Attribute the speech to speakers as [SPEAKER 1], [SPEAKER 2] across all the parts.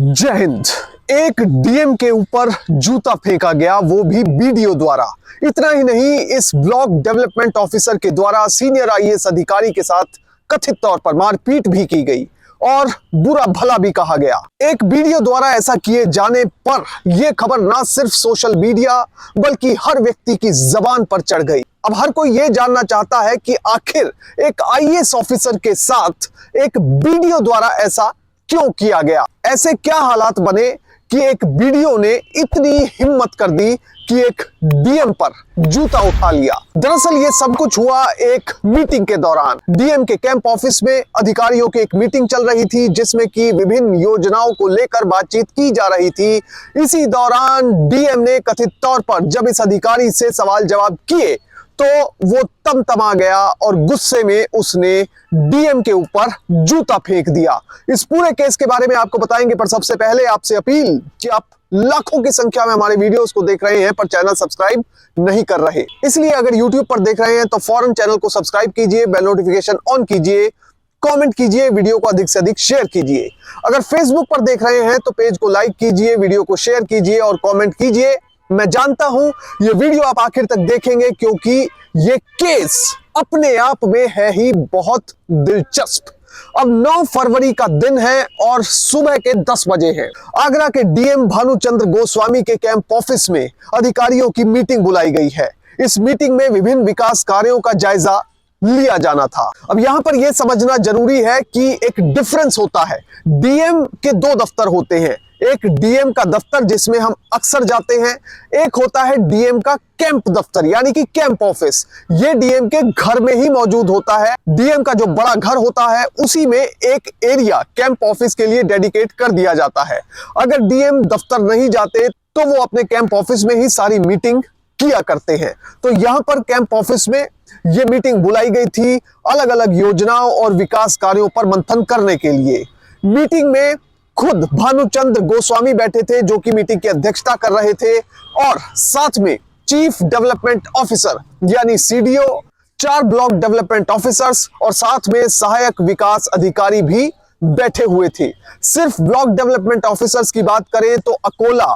[SPEAKER 1] जय हिंद। एक डीएम के ऊपर जूता फेंका गया, वो भी वीडियो द्वारा। इतना ही नहीं, इस ब्लॉक डेवलपमेंट ऑफिसर के द्वारा सीनियर आईएएस अधिकारी के साथ कथित तौर पर मारपीट भी की गई और बुरा भला भी कहा गया। एक वीडियो द्वारा ऐसा किए जाने पर यह खबर ना सिर्फ सोशल मीडिया बल्कि हर व्यक्ति की जबान पर चढ़ गई। अब हर कोई यह जानना चाहता है कि आखिर एक आईएएस ऑफिसर के साथ एक वीडियो द्वारा ऐसा क्यों किया गया। ऐसे क्या हालात बने कि एक वीडियो ने इतनी हिम्मत कर दी कि एक डीएम पर जूता उठा लिया। दरअसल ये सब कुछ हुआ एक मीटिंग के दौरान। डीएम के कैंप ऑफिस में अधिकारियों की एक मीटिंग चल रही थी जिसमें कि विभिन्न योजनाओं को लेकर बातचीत की जा रही थी। इसी दौरान डीएम ने कथित तौर पर जब इस अधिकारी से सवाल जवाब किए तो वो तमतमा गया और गुस्से में उसने डीएम के ऊपर जूता फेंक दिया। इस पूरे केस के बारे में आपको बताएंगे, पर सबसे पहले आपसे अपील कि आप लाखों की संख्या में हमारे वीडियोस को देख रहे हैं पर चैनल सब्सक्राइब नहीं कर रहे, इसलिए अगर यूट्यूब पर देख रहे हैं तो फौरन चैनल को सब्सक्राइब कीजिए, बेल नोटिफिकेशन ऑन कीजिए, कमेंट कीजिए, वीडियो को अधिक से अधिक शेयर कीजिए। अगर फेसबुक पर देख रहे हैं तो पेज को लाइक कीजिए, वीडियो को शेयर कीजिए और कमेंट कीजिए। मैं जानता हूं ये वीडियो आप आखिर तक देखेंगे क्योंकि ये केस अपने आप में है ही बहुत दिलचस्प। अब 9 फरवरी का दिन है और सुबह के 10 बजे है। आगरा के डीएम भानुचंद्र गोस्वामी के कैंप ऑफिस में अधिकारियों की मीटिंग बुलाई गई है। इस मीटिंग में विभिन्न विकास कार्यों का जायजा लिया जाना था। अब यहां पर यह समझना जरूरी है कि एक डिफरेंस होता है। डीएम के 2 दफ्तर होते हैं, एक डीएम का दफ्तर जिसमें हम अक्सर जाते हैं, एक होता है डीएम का कैंप दफ्तर यानी कि कैंप ऑफिस। ये डीएम के घर में ही मौजूद होता है। डीएम का जो बड़ा घर होता है उसी में एक एरिया कैंप ऑफिस के लिए डेडिकेट कर दिया जाता है। अगर डीएम दफ्तर नहीं जाते तो वो अपने कैंप ऑफिस में ही सारी मीटिंग किया करते हैं। तो यहां पर कैंप ऑफिस में ये मीटिंग बुलाई गई थी अलग अलग योजनाओं और विकास कार्यों पर मंथन करने के लिए। मीटिंग में खुद भानुचंद्र गोस्वामी बैठे थे जो कि मीटिंग की अध्यक्षता कर रहे थे और साथ में चीफ डेवलपमेंट ऑफिसर यानी सीडीओ, 4 ब्लॉक डेवलपमेंट ऑफिसर्स और साथ में सहायक विकास अधिकारी भी बैठे हुए थे। सिर्फ ब्लॉक डेवलपमेंट ऑफिसर्स की बात करें तो अकोला,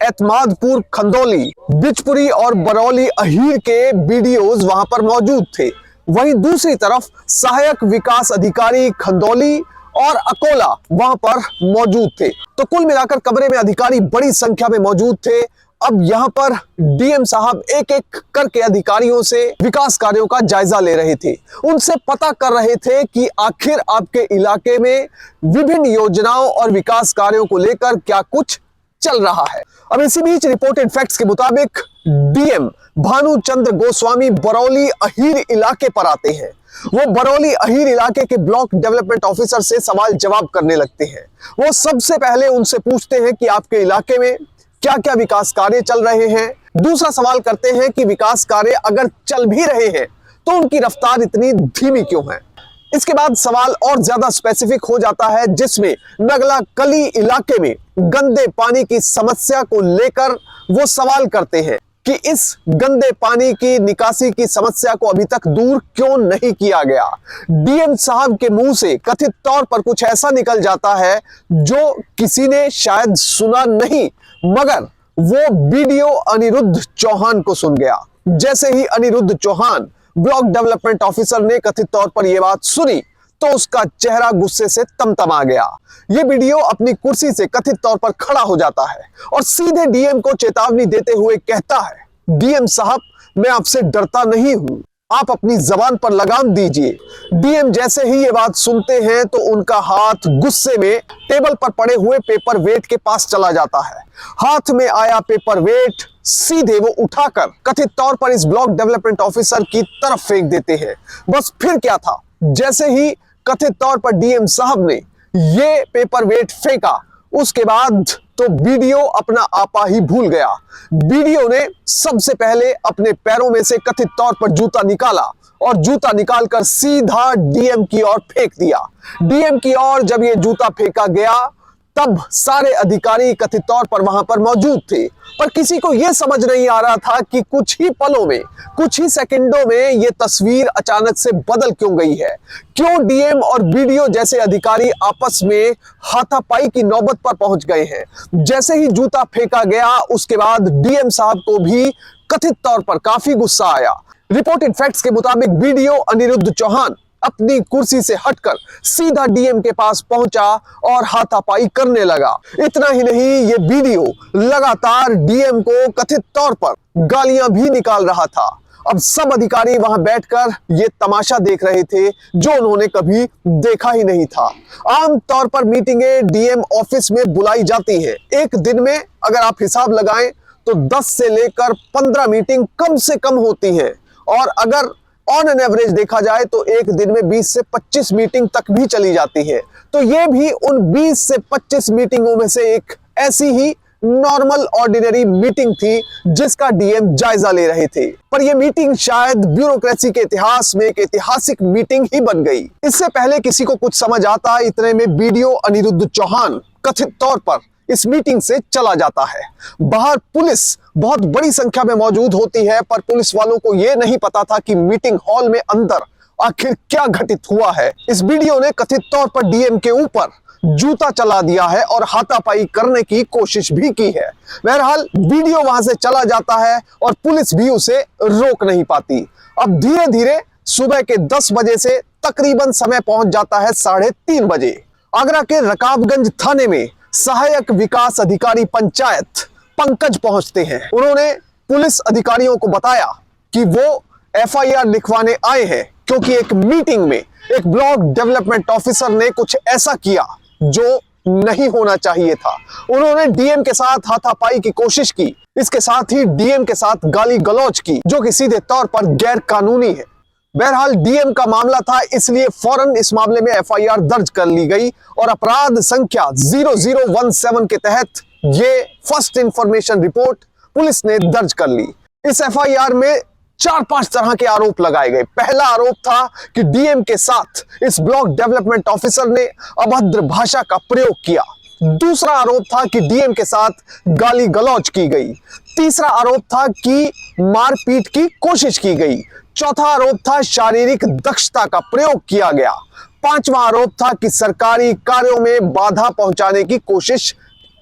[SPEAKER 1] एतमादपुर, खंदौली, बिचपुरी और बरौली अहीर के बीडीओज वहां पर मौजूद थे। वहीं दूसरी तरफ सहायक विकास अधिकारी खंदौली और अकोला वहां पर मौजूद थे। तो कुल मिलाकर कमरे में अधिकारी बड़ी संख्या में मौजूद थे। अब यहां पर डीएम साहब एक एक करके अधिकारियों से विकास कार्यों का जायजा ले रहे थे, उनसे पता कर रहे थे कि आखिर आपके इलाके में विभिन्न योजनाओं और विकास कार्यों को लेकर क्या कुछ चल रहा है। अब इसी बीच रिपोर्टेड फैक्ट्स के मुताबिक डीएम भानुचंद्र गोस्वामी बरौली अहीर इलाके पर आते हैं। वो बरौली अहीर इलाके के ब्लॉक डेवलपमेंट ऑफिसर से सवाल जवाब करने लगते हैं। वो सबसे पहले उनसे पूछते हैं कि आपके इलाके में क्या क्या विकास कार्य चल रहे हैं। दूसरा सवाल करते हैं कि विकास कार्य अगर चल भी रहे हैं तो उनकी रफ्तार इतनी धीमी क्यों है। इसके बाद सवाल और ज्यादा स्पेसिफिक हो जाता है जिसमें नगला कली इलाके में गंदे पानी की समस्या को लेकर वो सवाल करते हैं कि इस गंदे पानी की निकासी की समस्या को अभी तक दूर क्यों नहीं किया गया। डीएम साहब के मुंह से कथित तौर पर कुछ ऐसा निकल जाता है जो किसी ने शायद सुना नहीं, मगर वो वीडियो अनिरुद्ध चौहान को सुन गया। जैसे ही Anirudh Chauhan block development officer ने कथित तौर पर यह बात सुनी तो उसका चेहरा गुस्से से तमतमा गया। यह वीडियो अपनी कुर्सी से कथित तौर पर खड़ा हो जाता है और सीधे डीएम को चेतावनी देते हुए कहता है, डीएम साहब, मैं आपसे डरता नहीं हूं, आप अपनी जबान पर लगाम दीजिए। डीएम जैसे ही ये बात सुनते हैं तो उनका हाथ गुस्से में टेबल पर पड़े हुए पेपर वेट के पास चला जाता है। हाथ में आया पेपर वेट सीधे वो उठाकर कथित तौर पर इस ब्लॉक डेवलपमेंट ऑफिसर की तरफ फेंक देते हैं। बस फिर क्या था, जैसे ही कथित तौर पर डीएम साहब ने ये पेपर वेट फेंका उसके बाद तो वीडियो अपना आपा ही भूल गया। वीडियो ने सबसे पहले अपने पैरों में से कथित तौर पर जूता निकाला और जूता निकालकर सीधा डीएम की ओर फेंक दिया। डीएम की ओर जब ये जूता फेंका गया तब सारे अधिकारी कथित तौर पर वहां पर मौजूद थे, पर किसी को यह समझ नहीं आ रहा था कि कुछ ही पलों में, कुछ ही सेकंडों में यह तस्वीर अचानक से बदल क्यों गई है। क्यों डीएम और बीडीओ जैसे अधिकारी आपस में हाथापाई की नौबत पर पहुंच गए हैं। जैसे ही जूता फेंका गया उसके बाद डीएम साहब को भी कथित तौर पर काफी गुस्सा आया। रिपोर्टेड फैक्ट्स के मुताबिक बीडीओ अनिरुद्ध चौहान अपनी कुर्सी से हटकर सीधा डीएम के पास पहुंचा और हाथापाई करने लगा। इतना ही नहीं, ये बीडीओ लगातार डीएम को कथित तौर पर गालियां भी निकाल रहा था। अब सब अधिकारी वहां बैठकर ये तमाशा देख रहे थे जो उन्होंने कभी देखा ही नहीं था। आम तौर पर मीटिंगें डीएम ऑफिस में बुलाई जाती हैं। एक दिन में अगर आप हिसाब लगाएं तो 10 से लेकर 15 मीटिंग कम से कम होती हैं, और अगर ऑन एन एवरेज देखा जाए तो एक दिन में 20 से 25 मीटिंग तक भी चली जाती है। तो ये भी उन 20 से 25 मीटिंगों में से एक ऐसी ही नॉर्मल ऑर्डिनरी मीटिंग थी जिसका डीएम जायजा ले रहे थे। पर यह मीटिंग शायद ब्यूरोक्रेसी के इतिहास में एक ऐतिहासिक मीटिंग ही बन गई। इससे पहले किसी को कुछ समझ आता, इतने में बीडीओ अनिरुद्ध चौहान कथित तौर पर इस मीटिंग से चला जाता है। बाहर पुलिस बहुत बड़ी संख्या में मौजूद होती है, पर पुलिस वालों को यह नहीं पता था कि मीटिंग हॉल में अंदर आखिर क्या घटित हुआ है। इस वीडियो ने कथित तौर पर डीएम के ऊपर जूता चला दिया है और हाथापाई करने की कोशिश भी की है। बहरहाल वीडियो वहां से चला जाता है और पुलिस भी उसे रोक नहीं पाती। अब धीरे धीरे सुबह के 10 बजे से तकरीबन समय पहुंच जाता है 3:30 बजे। आगरा के रकाबगंज थाने में सहायक विकास अधिकारी पंचायत पंकज पहुंचते हैं। उन्होंने पुलिस अधिकारियों को बताया कि वो एफआईआर लिखवाने आए हैं क्योंकि एक मीटिंग में एक ब्लॉक डेवलपमेंट ऑफिसर ने कुछ ऐसा किया जो नहीं होना चाहिए था। उन्होंने डीएम के साथ हाथापाई की कोशिश की, इसके साथ ही डीएम के साथ गाली गलौज की, जो कि सीधे तौर पर गैर कानूनी है। बहरहाल डीएम का मामला था, इसलिए फौरन इस मामले में एफआईआर दर्ज कर ली गई और अपराध संख्या 0017 के तहत ये फर्स्ट इंफॉर्मेशन रिपोर्ट पुलिस ने दर्ज कर ली। इस एफआईआर में 4-5 तरह के आरोप लगाए गए। पहला आरोप था कि डीएम के साथ इस ब्लॉक डेवलपमेंट ऑफिसर ने अभद्र भाषा का प्रयोग किया। दूसरा आरोप था कि डीएम के साथ गाली गलौज की गई। तीसरा आरोप था कि मारपीट की कोशिश की गई। चौथा आरोप था शारीरिक दक्षता का प्रयोग किया गया। पांचवा आरोप था कि सरकारी कार्यों में बाधा पहुंचाने की कोशिश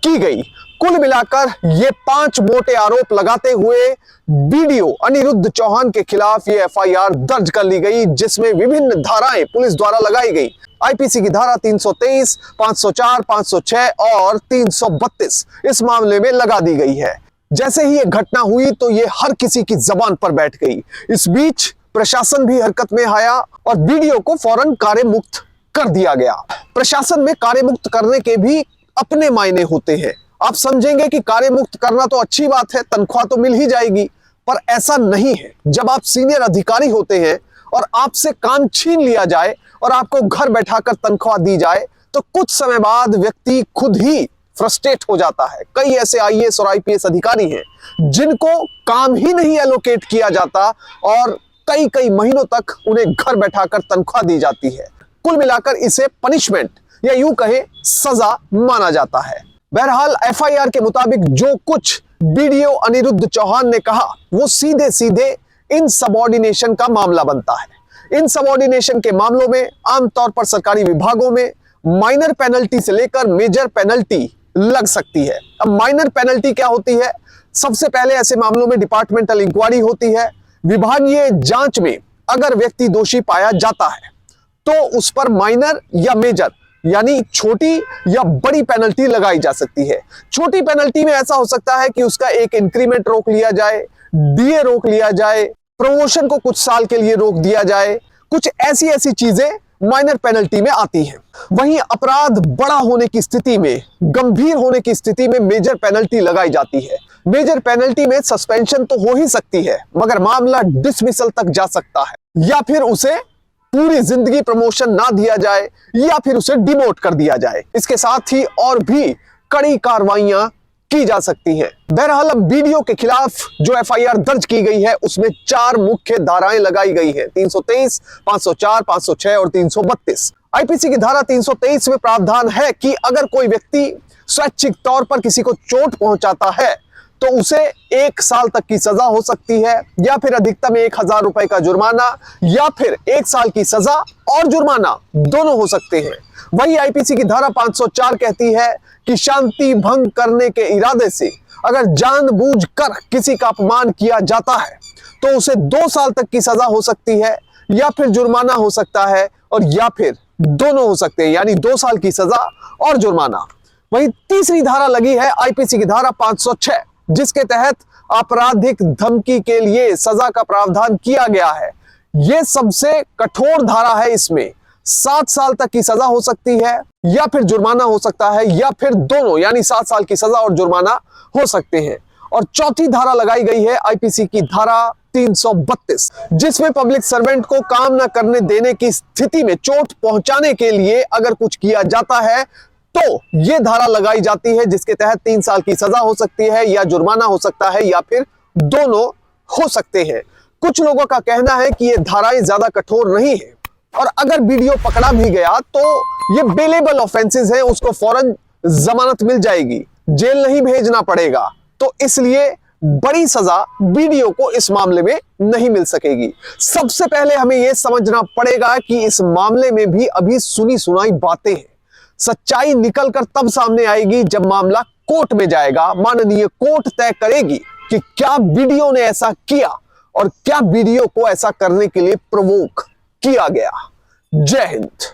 [SPEAKER 1] की गई। कुल मिलाकर ये 5 मोटे आरोप लगाते हुए बीडीओ अनिरुद्ध चौहान के खिलाफ ये एफआईआर दर्ज कर ली गई, जिसमें विभिन्न धाराएं पुलिस द्वारा लगाई गई। आईपीसी की धारा 323, 504, 506 और 332 इस मामले में लगा दी गई है। जैसे ही ये घटना हुई तो ये हर किसी की जबान पर बैठ गई। इस बीच प्रशासन भी हरकत में आया और बीडीओ को फौरन कार्य मुक्त कर दिया गया। प्रशासन में कार्य मुक्त करने के भी अपने मायने होते हैं। आप समझेंगे कि कार्य मुक्त करना तो अच्छी बात है, तनख्वाह तो मिल ही जाएगी, पर ऐसा नहीं है। जब आप सीनियर अधिकारी होते हैं और आपसे काम छीन लिया जाए और आपको घर बैठाकर तनख्वाह दी जाए तो कुछ समय बाद व्यक्ति खुद ही फ्रस्ट्रेट हो जाता है। कई ऐसे आईएएस और आईपीएस अधिकारी हैं जिनको काम ही नहीं एलोकेट किया जाता और कई कई महीनों तक उन्हें घर बैठाकर तनख्वाह दी जाती है। कुल मिलाकर इसे पनिशमेंट या यूं कहे सजा माना जाता है। बहरहाल एफआईआर के मुताबिक जो कुछ बीडीओ अनिरुद्ध चौहान ने कहा वो सीधे सीधे इनसबऑर्डिनेशन का मामला बनता है। इनसबऑर्डिनेशन के मामलों में आमतौर पर सरकारी विभागों में माइनर पेनल्टी से लेकर मेजर पेनल्टी लग सकती है। अब माइनर पेनल्टी क्या होती है? सबसे पहले ऐसे मामलों में डिपार्टमेंटल इंक्वायरी होती है। विभागीय जांच में अगर व्यक्ति दोषी पाया जाता है तो उस पर माइनर या मेजर यानी छोटी या बड़ी पेनल्टी लगाई जा सकती है। छोटी पेनल्टी में ऐसा हो सकता है कि उसका एक इंक्रीमेंट रोक लिया जाए, डीए रोक लिया जाए, प्रमोशन को कुछ साल के लिए रोक दिया जाए। कुछ ऐसी चीजें माइनर पेनल्टी में आती हैं। वहीं अपराध बड़ा होने की स्थिति में, गंभीर होने की स्थिति में मेजर पेनल्टी लगाई जाती है। मेजर पेनल्टी में सस्पेंशन तो हो ही सकती है, मगर मामला डिसमिसल तक जा सकता है, या फिर उसे पूरी जिंदगी प्रमोशन ना दिया जाए, या फिर उसे डिमोट कर दिया जाए। इसके साथ ही और भी कड़ी कार्रवाइयां की जा सकती हैं। बहरहाल अब बीडीओ के खिलाफ जो एफआईआर दर्ज की गई है उसमें 4 मुख्य धाराएं लगाई गई हैं, 323, 504, 506 और 332। आईपीसी की धारा 323 में प्रावधान है कि अगर कोई व्यक्ति स्वैच्छिक तौर पर किसी को चोट पहुंचाता है तो उसे 1 साल तक की सजा हो सकती है, या फिर अधिकतम 1000 रुपए का जुर्माना, या फिर 1 साल की सजा और जुर्माना, दोनों हो सकते हैं। वही आईपीसी की धारा 504 कहती है कि शांति भंग करने के इरादे से अगर जानबूझकर किसी का अपमान किया जाता है तो उसे 2 साल तक की सजा हो सकती है, या फिर जुर्माना हो सकता है, और या फिर दोनों हो सकते हैं, यानी 2 साल की सजा और जुर्माना। वहीं तीसरी धारा लगी है आईपीसी की धारा 506, जिसके तहत आपराधिक धमकी के लिए सजा का प्रावधान किया गया है। यह सबसे कठोर धारा है। इसमें 7 साल तक की सजा हो सकती है, या फिर जुर्माना हो सकता है, या फिर दोनों, यानी 7 साल की सजा और जुर्माना हो सकते हैं। और चौथी धारा लगाई गई है आईपीसी की धारा 332, जिसमें पब्लिक सर्वेंट को काम न करने देने की स्थिति में चोट पहुंचाने के लिए अगर कुछ किया जाता है तो यह धारा लगाई जाती है, जिसके तहत 3 साल की सजा हो सकती है, या जुर्माना हो सकता है, या फिर दोनों हो सकते हैं। कुछ लोगों का कहना है कि ये धाराएं ज्यादा कठोर नहीं है, और अगर वीडियो पकड़ा भी गया तो ये बेलेबल ऑफेंसेस हैं, उसको फौरन जमानत मिल जाएगी, जेल नहीं भेजना पड़ेगा। तो इसलिए बड़ी सजा वीडियो को इस मामले में नहीं मिल सकेगी। सबसे पहले हमें यह समझना पड़ेगा कि इस मामले में भी अभी सुनी सुनाई बातें हैं। सच्चाई निकलकर तब सामने आएगी जब मामला कोर्ट में जाएगा। माननीय कोर्ट तय करेगी कि क्या वीडियो ने ऐसा किया और क्या वीडियो को ऐसा करने के लिए प्रवोक किया गया। जय हिंद।